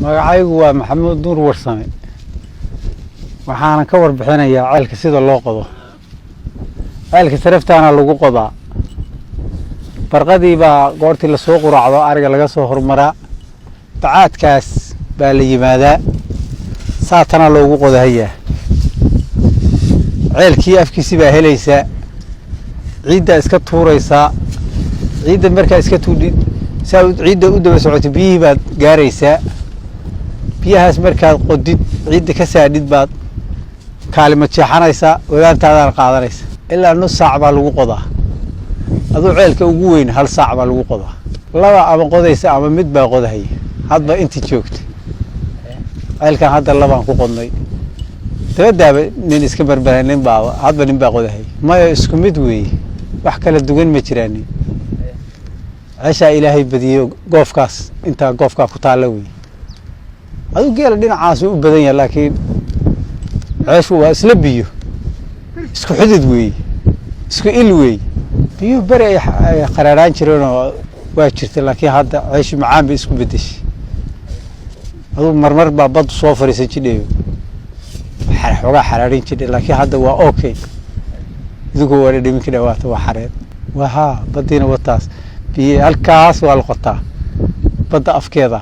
magacaygu waa Maxamuud Nuur Warsame waxaana ka warbixinayaa ceelka sida loo qodo. ceelka saraftaana lagu qodaa barqadii baa goortii la soo quraacdo ariga laga soo hormaraa bacaadkaas baa la yimaadaa saatana loogu qodayaa. ceelkii afkiisi baa helaysaa ciidda iska tuuraysaa ciidda markaa iska tuudid saa ciidda u daba socotay biyihii baad gaaraysaa biyahaas markaad qodid ciidda ka saadhid baad kaalmo jeexanaysaa wadaantaadana qaadanaysa ilaa nus saac baa lagu qodaa. aduu ceelka ugu weyn hal saac baa lagu qodaa. laba ama qodaysa ama mid baa qodahaya hadba intii joogta. ceelkan hadda labaan ku qodnay dabadaaba nin iska barbaray nin baa hadba nin baa qodahaya maya isku mid weeye wax kala duwan ma jiraan. ceesha ilaahay badiyo goofkaas inta goofka ku taala weeye aduu geela dhinacaas u badan yahay laakiin ceeshu waa isla biyo isku xidid weeye isku il weeye biyo bari ay qaraaraan jireen oo waa jirtay laakiin hadda ceeshu macaan bay isku bedeshay. aduu marmar baa bad soo fariisan jidheeyo xogaa xaraarin jidhay laakiin hadda waa okay idigu waa dhimi ka dhawaata waa xareed waha badina wataas biyo halkaas waa la qotaa badda afkeeda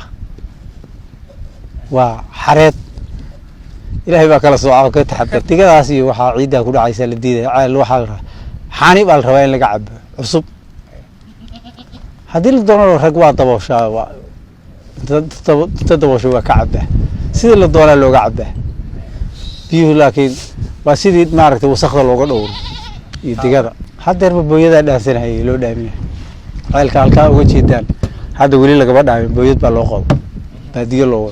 waa xareed ilaahay baa kala soo ka taxadar tigadaas iyo waxa ciidaa ku dhacaysa la diiday ceel waxa xaani baa la rabaa in laga cabo cusub hadii la doono rag waa dabooshaa waa inta daboosho waa ka cabaa sidii la doonaa looga cabaa biyo laakiin waa sidii maaragtay wasaqda looga dhowro iyo digada hadeerba booyada dhaafsanayay loo dhaamiyo ceelka halka uga jeedaan hadda wali laga badhaamay booyad baa loo qodo baadiyo loo